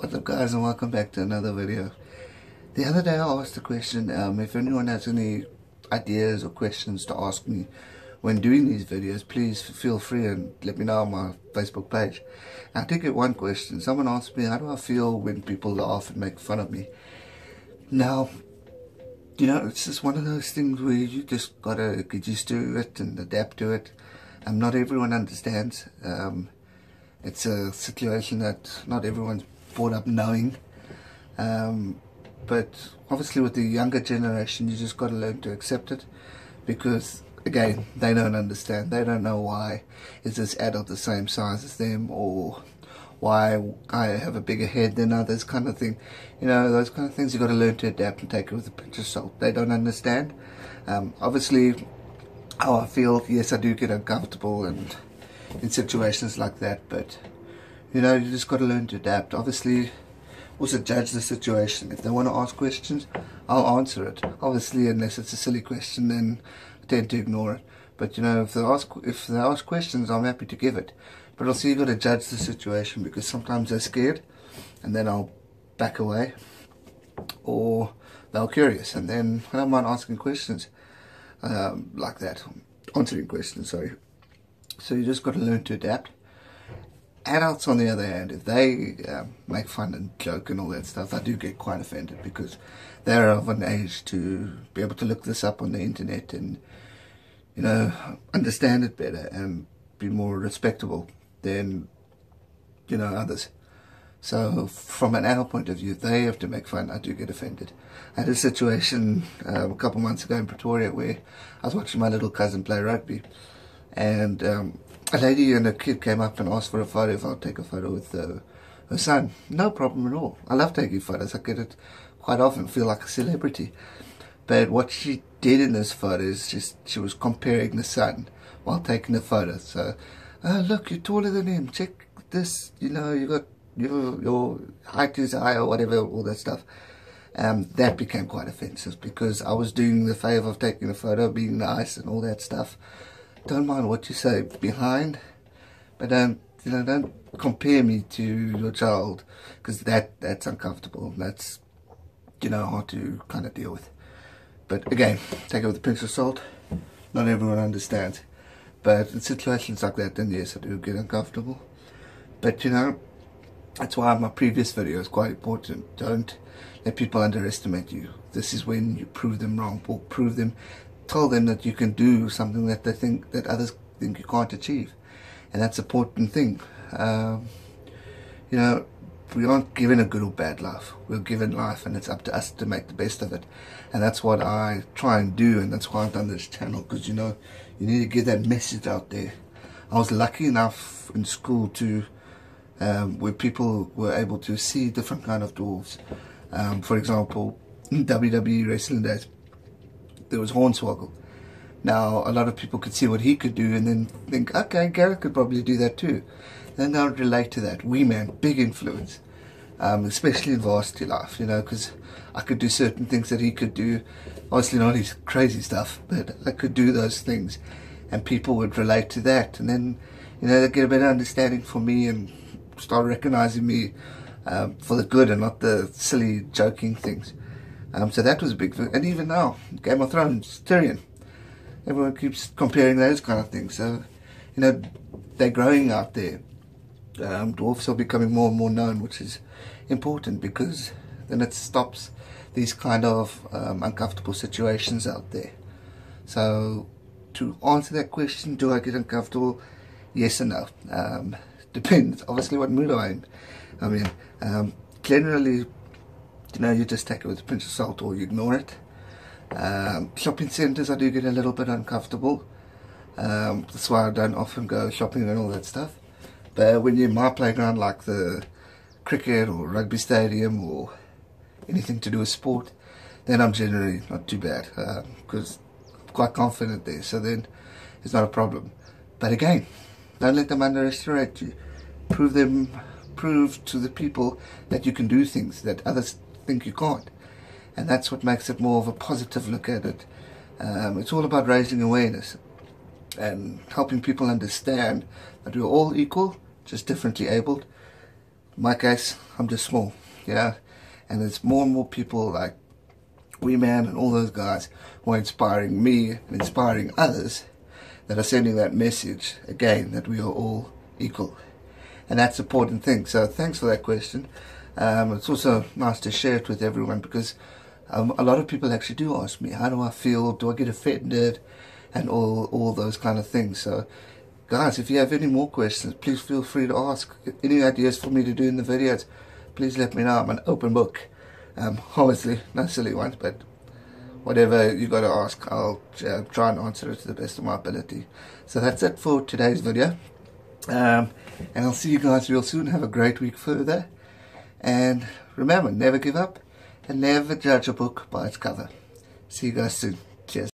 What's up, guys, and welcome back to another video. The other day I asked a question, if anyone has any ideas or questions to ask me when doing these videos, please feel free and let me know on my Facebook page. I did get one question. Someone asked me, how do I feel when people laugh and make fun of me? Now, it's just one of those things where you just gotta get used to it and adapt to it. Not everyone understands. It's a situation that not everyone's brought up knowing, but obviously with the younger generation you just got to learn to accept it, because again, they don't understand. They don't know why is this adult the same size as them, or why I have a bigger head than others, kind of thing. Those kind of things you got to learn to adapt and take it with a pinch of salt. They don't understand. Obviously how I feel, yes, I do get uncomfortable and in situations like that, but you just got to learn to adapt. Obviously, also judge the situation. If they want to ask questions, I'll answer it. Obviously, unless it's a silly question, then I tend to ignore it. But if they ask questions, I'm happy to give it. But also, you got to judge the situation, because sometimes they're scared, and then I'll back away, or they're curious, and then I don't mind asking questions like that, answering questions. Sorry. So you just got to learn to adapt. Adults, on the other hand, if they make fun and joke and all that stuff, I do get quite offended, because they're of an age to be able to look this up on the internet and understand it better and be more respectable than others. So from an adult point of view, they have to make fun. I do get offended. I had a situation a couple months ago in Pretoria where I was watching my little cousin play rugby, and a lady and a kid came up and asked for a photo, if I'll take a photo with her son. No problem at all. I love taking photos. I get it quite often, feel like a celebrity. But what she did in this photo is she was comparing the son while taking the photo. So, look, you're taller than him. Check this. You got your height is high, or whatever, all that stuff. That became quite offensive, because I was doing the favour of taking a photo, being nice and all that stuff. Don't mind what you say behind, but don't compare me to your child, because that's uncomfortable. That's hard to kind of deal with. But again, take it with a pinch of salt. Not everyone understands, but in situations like that, then yes, I do get uncomfortable. But that's why my previous video is quite important. Don't let people underestimate you. This is when you prove them wrong, or tell them that you can do something that others think you can't achieve. And that's an important thing. We aren't given a good or bad life. We're given life, and it's up to us to make the best of it. And that's what I try and do, and that's why I've done this channel, because you need to get that message out there. I was lucky enough in school to where people were able to see different kind of dwarves. For example, in WWE wrestling days, there was Hornswoggle. Now, a lot of people could see what he could do and then think, okay, Gareth could probably do that too. Then they'll relate to that. Wee Man, big influence, especially in varsity life, because I could do certain things that he could do. Obviously not his crazy stuff, but I could do those things, and people would relate to that. And then, they get a better understanding for me and start recognizing me for the good and not the silly joking things. So that was a big thing. And even now, Game of Thrones, Tyrion, everyone keeps comparing those kind of things. So, they're growing out there. Dwarfs are becoming more and more known, which is important, because then it stops these kind of uncomfortable situations out there. So, to answer that question, do I get uncomfortable? Yes and no. Depends, obviously, what mood I'm in. Generally, you just take it with a pinch of salt, or you ignore it. Shopping centres, I do get a little bit uncomfortable. That's why I don't often go shopping and all that stuff. But when you're in my playground, like the cricket or rugby stadium or anything to do with sport, then I'm generally not too bad, because I'm quite confident there. So then it's not a problem. But again, don't let them underestimate you. Prove to the people that you can do things that others think you can't. And that's what makes it more of a positive look at it. It's all about raising awareness and helping people understand that we're all equal, just differently abled. In my case, I'm just small, you know, and there's more and more people like Wee Man and all those guys who are inspiring me and inspiring others, that are sending that message again, that we are all equal. And that's an important thing. So thanks for that question. It's also nice to share it with everyone, because a lot of people actually do ask me, how do I feel, do I get offended, and all those kind of things. So guys, if you have any more questions, please feel free to ask. Any ideas for me to do in the videos, please let me know. I'm an open book. Obviously no silly ones, but whatever you got to ask, I'll try and answer it to the best of my ability. So that's it for today's video. And I'll see you guys real soon. Have a great week further. And remember, never give up and never judge a book by its cover. See you guys soon. Cheers.